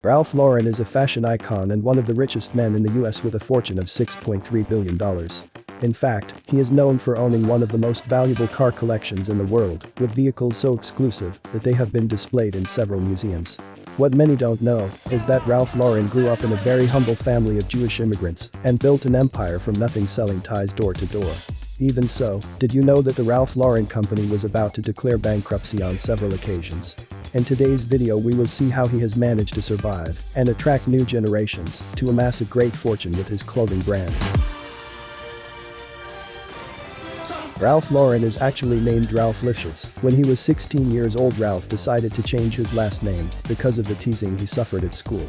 Ralph Lauren is a fashion icon and one of the richest men in the US with a fortune of $6.3 billion. In fact, he is known for owning one of the most valuable car collections in the world, with vehicles so exclusive that they have been displayed in several museums. What many don't know is that Ralph Lauren grew up in a very humble family of Jewish immigrants and built an empire from nothing, selling ties door to door. Even so, did you know that the Ralph Lauren company was about to declare bankruptcy on several occasions? In today's video we will see how he has managed to survive and attract new generations to amass a great fortune with his clothing brand. Ralph Lauren is actually named Ralph Lifshitz. When he was 16 years old, Ralph decided to change his last name because of the teasing he suffered at school.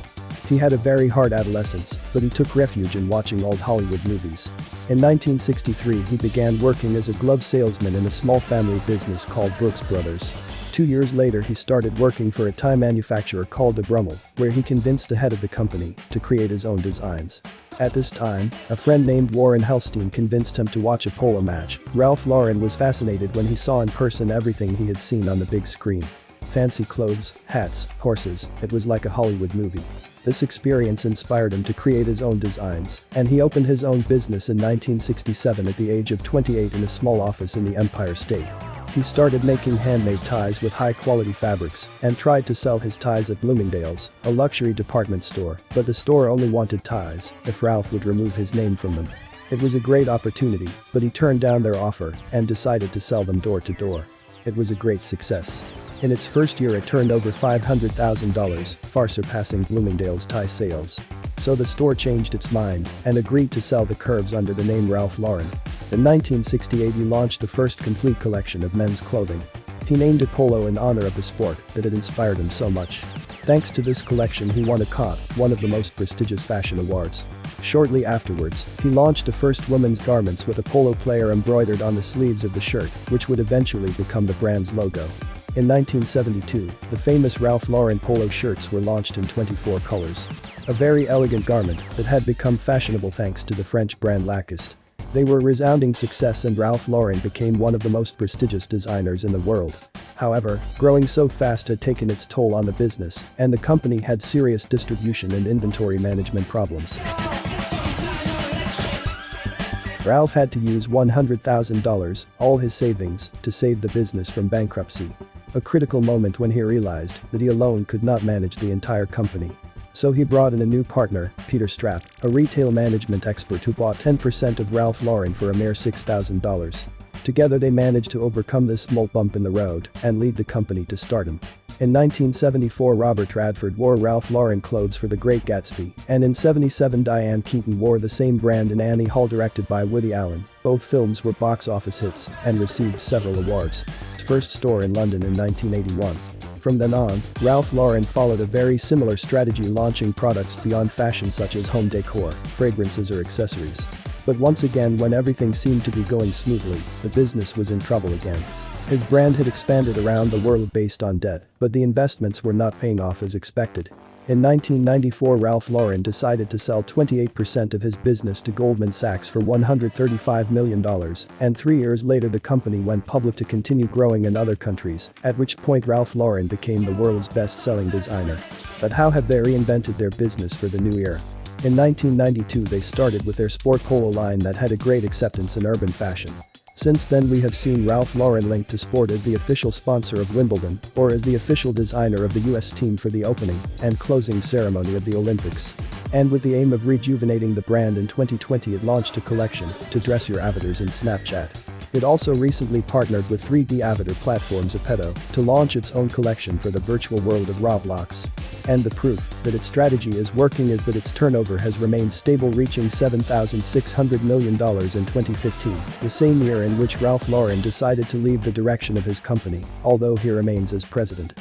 He had a very hard adolescence, but he took refuge in watching old Hollywood movies. In 1963 he began working as a glove salesman in a small family business called Brooks Brothers. 2 years later he started working for a tie manufacturer called de Brummel, where he convinced the head of the company to create his own designs. At this time, a friend named Warren Hellstein convinced him to watch a polo match. Ralph Lauren was fascinated when he saw in person everything he had seen on the big screen. Fancy clothes, hats, horses, it was like a Hollywood movie. This experience inspired him to create his own designs, and he opened his own business in 1967 at the age of 28 in a small office in the Empire State. He started making handmade ties with high-quality fabrics and tried to sell his ties at Bloomingdale's, a luxury department store, but the store only wanted ties if Ralph would remove his name from them. It was a great opportunity, but he turned down their offer and decided to sell them door to door. It was a great success. In its first year it turned over $500,000, far surpassing Bloomingdale's tie sales. So the store changed its mind and agreed to sell the curves under the name Ralph Lauren. In 1968 he launched the first complete collection of men's clothing. He named it Polo in honor of the sport that had inspired him so much. Thanks to this collection he won a COT, one of the most prestigious fashion awards. Shortly afterwards, he launched the first women's garments with a polo player embroidered on the sleeves of the shirt, which would eventually become the brand's logo. In 1972, the famous Ralph Lauren polo shirts were launched in 24 colors. A very elegant garment that had become fashionable thanks to the French brand Lacoste. They were a resounding success and Ralph Lauren became one of the most prestigious designers in the world. However, growing so fast had taken its toll on the business, and the company had serious distribution and inventory management problems. Ralph had to use $100,000, all his savings, to save the business from bankruptcy. A critical moment when he realized that he alone could not manage the entire company. So he brought in a new partner, Peter Strapp, a retail management expert who bought 10% of Ralph Lauren for a mere $6,000. Together they managed to overcome this small bump in the road and lead the company to stardom. In 1974 Robert Radford wore Ralph Lauren clothes for The Great Gatsby, and in '77 Diane Keaton wore the same brand in Annie Hall directed by Woody Allen. Both films were box office hits and received several awards. His first store in London in 1981. From then on, Ralph Lauren followed a very similar strategy, launching products beyond fashion such as home decor, fragrances or accessories. But once again, when everything seemed to be going smoothly, the business was in trouble again. His brand had expanded around the world based on debt, but the investments were not paying off as expected. In 1994 Ralph Lauren decided to sell 28% of his business to Goldman Sachs for $135 million, and 3 years later the company went public to continue growing in other countries, at which point Ralph Lauren became the world's best-selling designer. But how have they reinvented their business for the new era? In 1992 they started with their sport polo line that had a great acceptance in urban fashion. Since then we have seen Ralph Lauren linked to sport as the official sponsor of Wimbledon or as the official designer of the US team for the opening and closing ceremony of the Olympics. And with the aim of rejuvenating the brand in 2020 it launched a collection to dress your avatars in Snapchat. It also recently partnered with 3D avatar platform Zepeto to launch its own collection for the virtual world of Roblox. And the proof that its strategy is working is that its turnover has remained stable, reaching $7,600 million in 2015, the same year in which Ralph Lauren decided to leave the direction of his company, although he remains as president.